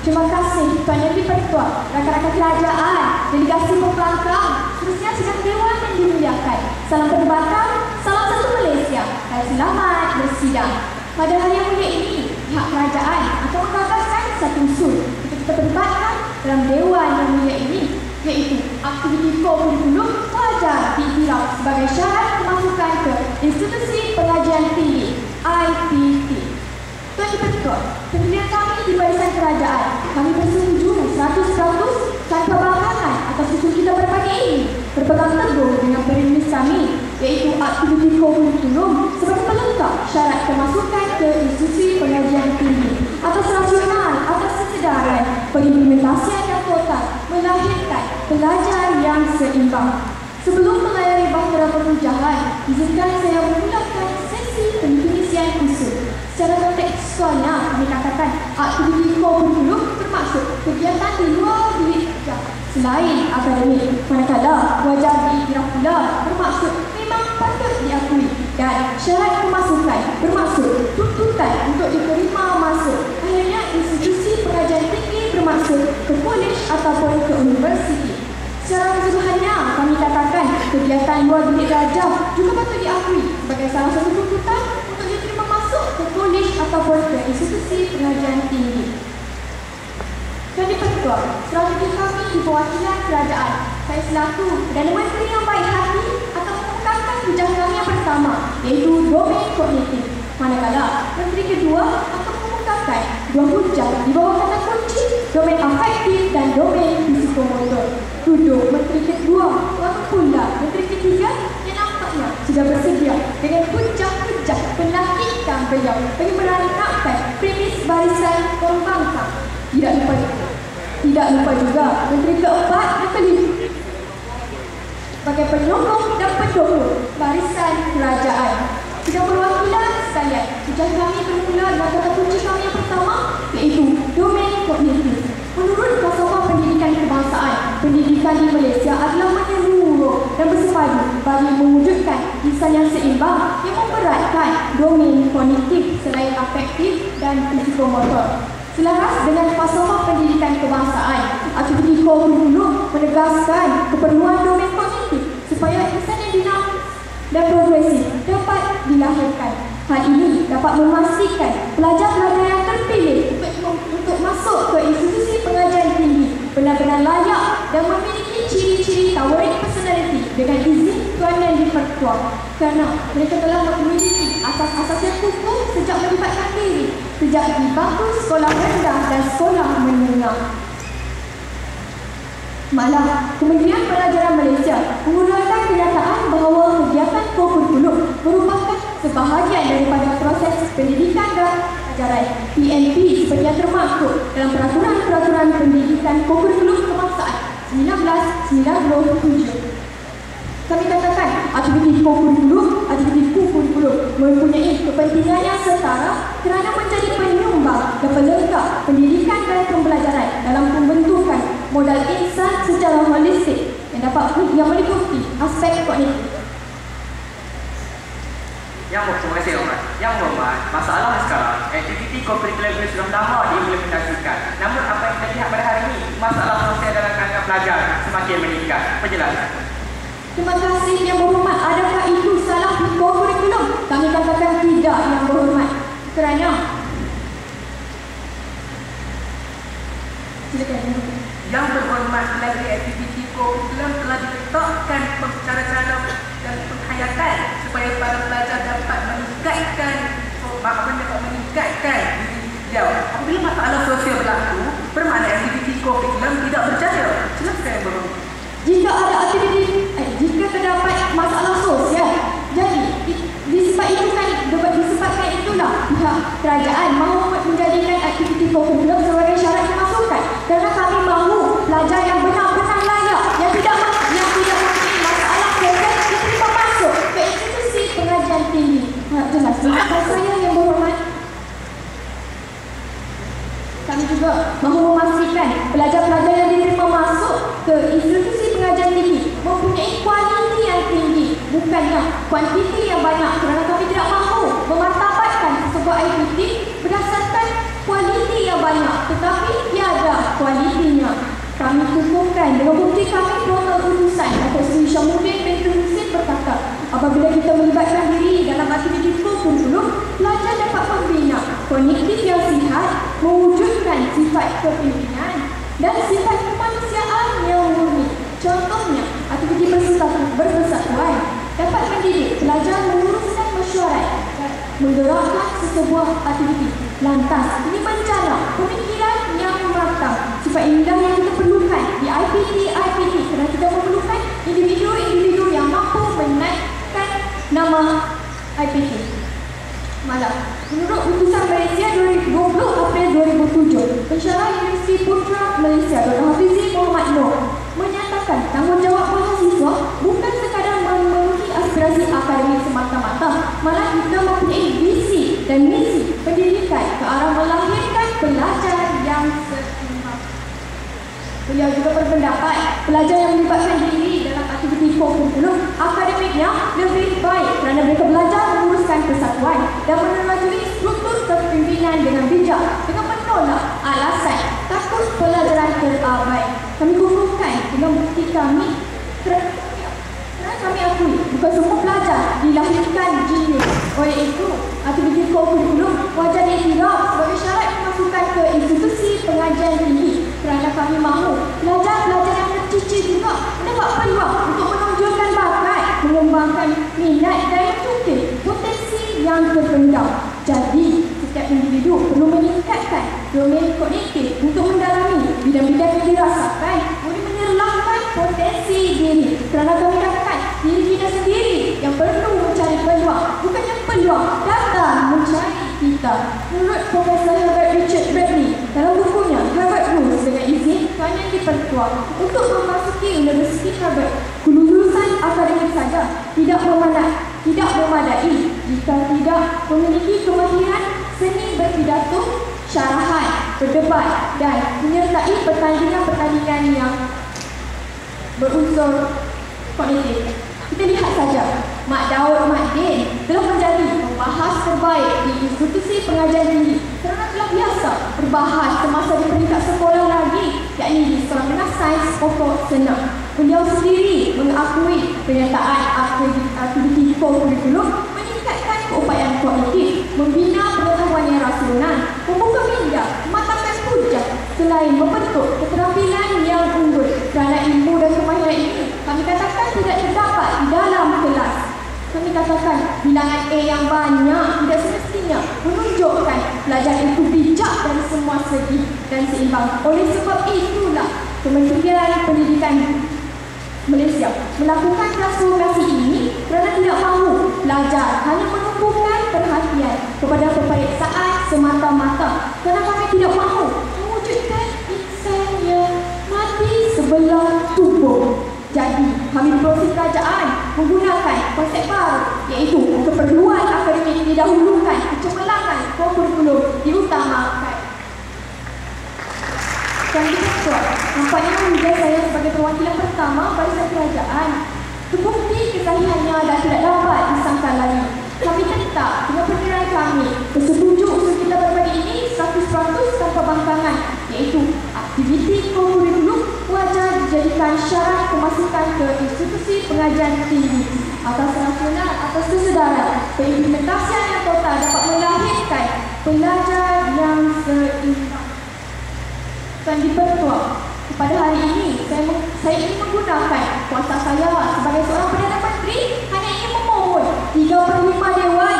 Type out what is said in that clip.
Terima kasih Tuan Yang Di-Pertua, rakan-rakan kerajaan, delegasi pembangkang, seterusnya sidang dewan yang dimuliakan. Salam perubatan, salam satu Malaysia, dan selamat bersidang. Pada hari yang mulia ini, pihak kerajaan akan menggagaskan satu usul untuk kita perdebatkan dalam dewan yang mulia ini, iaitu aktiviti kurikulum wajar diiktiraf sebagai syarat kemasukan ke Institusi Pengajian Tinggi IPT. Tuan Di-Pertua, pendirian kami di barisan kerajaan, kami bersetuju 100% tanpa bangkangan atas usul kita pada pagi ini, berpegang teguh dengan perintis kami, iaitu aktiviti kurikulum sebagai pelengkap syarat kemasukan ke Institusi Pengajian Tinggi atas rasional, atas kesedaran pengimplementasian yang total melahirkan pelajar yang seimbang. Sebelum melayari bahtera pengujahan, izinkan saya memulakan sesi pendefinisian usul. Secara kontekstualnya, kami katakan aktiviti kurikulum bermaksud kegiatan di luar bilik kerja selain akademik, manakala wajar diiktiraf pula bermaksud memang patut diakui, dan syarat kemasukan bermaksud tuntutan untuk diterima masuk. Akhirnya institusi pengajian tinggi bermaksud ke kolej ataupun ke universiti. Secara keseluruhannya, kami katakan kegiatan luar bilik darjah juga patut diakui sebagai salah satu tuntutan untuk diterima masuk ke kolej ataupun ke institusi pengajian tinggi. Dan Di-Pertua, strategi kami di perwakilan kerajaan, saya selaku Perdana Menteri yang baik hati akan mengemukakan hujah kami yang pertama, iaitu domain kognitif. Manakala Menteri kedua akan mengemukakan dua hujah di bawah kata kunci domain afektif dan domain psikomotor. Duduk Menteri kedua, lalu pula Menteri ketiga yang nampaknya sudah bersedia dengan hujah-hujah penakutkan beliau bagi merangkapkan premis barisan pembangkang. Tidak lupa juga Menteri keempat dan kelima sebagai penyokong dan pendukung barisan kerajaan. Sidang perwakilan sekalian, hujah kami bermula dengan kata kunci kami yang pertama, iaitu domain kognitif. Menurut Falsafah Pendidikan Kebangsaan, pendidikan di Malaysia adalah menyeluruh dan bersepadu bagi mewujudkan insan yang seimbang yang memberatkan domain kognitif selain afektif dan psikomotor. Selaras dengan Falsafah Pendidikan Kebangsaan, aktiviti kurikulum menegaskan keperluan domain kognitif supaya insan yang dinamis dan progresif dapat dilahirkan. Hal ini dapat memastikan pelajar-pelajar yang terpilih untuk masuk ke institusi pengajian tinggi benar-benar layak dan memiliki ciri-ciri towering personality dengan izin Tuan Yang Di-Pertua, kerana mereka telah memiliki asas-asas yang kukuh sejak melibatkan diri sejak di bangku sekolah rendah dan sekolah menengah. Malah, Kementerian Pelajaran Malaysia menguraikan kenyataan bahawa kegiatan kurikulum merupakan sebahagian daripada proses pendidikan dan pelajaran PNP seperti yang termaktub dalam Peraturan-Peraturan Pendidikan Kurikulum Kebangsaan 1997. Kami katakan aktiviti kurikulum mempunyai kepentingan yang setara kerana menjadi penyumbang dan pelengkap pendidikan dan pembelajaran dalam pembentukan modal insan secara holistik yang meliputi aspek kognitif. Terima kasih Umar. Yang Muhammad, masalahnya sekarang aktiviti kurikulum ini sudah lama diimplementasikan. Namun apa yang kita lihat pada hari ini, masalah sosial dalam kalangan pelajar semakin meningkat. Penjelasan. Terima kasih Yang Berhormat. Adakah itu salah di kurikulum? Kami katakan tidak, Yang Berhormat. Kerana Yang Berhormat, melalui aktiviti kurikulum telah diletakkan cara-cara dan penghayatan supaya para pelajar dapat meningkatkan diri beliau. Apabila masalah sosial berlaku, bermakna aktiviti kurikulum tidak berjaya. Silakan Yang Berhormat. Jika ada aktiviti, jika terdapat masalah sosial, jadi disebabkan itulah pihak kerajaan mahu menjadikan aktiviti kurikulum sebagai syarat kemasukan, kerana kami mahu pelajar yang benar-benar layak, yang tidak mempunyai masalah sosial diterima masuk ke institusi pengajian tinggi. Jelas, saya Yang Berhormat. Kami juga mahu memastikan pelajar-pelajar yang diterima masuk ke institusi pengajian tinggi mempunyai kualiti yang tinggi, bukannya kuantiti yang banyak, kerana kami tidak mahu memartabatkan sebuah aktiviti berdasarkan kualiti yang banyak, tetapi tiada kami kukuhkan dengan bukti kami protokol utusan Datuk Seri Syamudin bin Husin berkata, apabila kita melibatkan diri dalam aktiviti kurikulum, pelajar dapat membina kognitif yang sihat, mewujudkan sifat kepimpinan dan sifat kemanusiaan yang murni. Contohnya, aktiviti bersatuan dapat mendidik pelajar menguruskan mesyuarat, menggerakkan sesebuah aktiviti. Lantas, ini bencana pemikiran yang matang, sifat indah yang kita perlukan di IPT kerana kita memerlukan individu-individu yang mampu menaikkan nama IPT. Menurut Utusan Malaysia 20 April 2007, Pensyarah Universiti Putra Malaysia Dr. Hafizi Muhammad Noor menyatakan tanggungjawab mahasiswa bukan sekadar memenuhi aspirasi akademik semata-mata, malah kita mempunyai visi dan misi pendidikan ke arah melahirkan pelajar yang seimbang. Beliau juga berpendapat pelajar yang melibatkan diri dalam aktiviti kurikulum akademiknya lebih baik kerana mereka belajar menguruskan persatuan dan menerajui struktur kepimpinan dengan bijak dengan menolak alasan takut pelajaran terabaikan. Kami kukuhkan dengan bukti kami kerana kami akui bukan semua pelajar dilahirkan genius. Oleh itu, aktiviti kurikulum wajar diiktiraf sebagai syarat masukkan ke institusi pengajian tinggi kerana kami mahu pelajar-pelajar yang tercicir juga mendapat peluang untuk menonjolkan bakat, mengembangkan minat dan mencukir potensi yang terpendam. Jadi, setiap individu perlu meningkatkan domain kognitif untuk mendalami bidang-bidang yang dirasakan boleh menyerlahkan potensi diri. Kerana kami katakan diri kita sendiri yang perlu mencari peluang, bukannya peluang datang mencari kita. Menurut Profesor Herbert Richard Bradley dalam bukunya Harvard Rules, dengan izin Tuan Yang di-Pertua, untuk memasuki Universiti Harvard, kelulusan akademik saja tidak memadai jika tidak memiliki kemahiran seni berpidato, syarahan, berdebat dan menyertai pertandingan-pertandingan yang berunsur kognitif. Kita lihat saja, Mak Daud Mak Din telah menjadi pembahas terbaik di institusi pengajian tinggi kerana telah biasa berbahas semasa di peringkat sekolah lagi, yakni di Sekolah Menengah Sains Pokok Senang. Beliau sendiri mengakui pernyataan aktiviti kurikulum meningkatkan keupayaan kognitif, membina pengetahuan yang rasional, membuka minda, mematangkan hujah, selain membentuk keterampilan yang unggul. Kerana ilmu dan kemahiran ini kami katakan tidak terdapat di dalam kelas. Kami katakan bilangan A yang banyak tidak semestinya menunjukkan pelajar itu bijak dari semua segi dan seimbang. Oleh sebab itulah Kementerian Pendidikan Malaysia melakukan transformasi ini kerana tidak mahu pelajar hanya menumpukan perhatian kepada peperiksaan semata-mata, kerana kami tidak mahu mewujudkan insan yang mati sebelah tubuh. Jadi, kami proses kerajaan menggunakan konsep baru, iaitu keperluan akademik didahulukan, kecemerlangan kurikulum diutamakan. Dan kita nampaknya juga saya sebagai perwakilan pertama barisan kerajaan. Terbukti kesahihannya dan tidak dapat disangkal lagi. Kami tetap dengan perkiraan kami bersetuju usul kita berbagi ini 100% tanpa bangkangan, iaitu aktiviti kurikulum wajar dijadikan syarat kemasukan ke institusi pengajian tinggi. Atas nasional, atas kesedaran, pengimplementasian yang total dapat melahirkan pelajar yang seimbang. Dan di-Pertua, pada hari ini saya ingin menggunakan kuasa saya sebagai seorang Perdana Menteri hanya ingin memohon 3/5 Dewan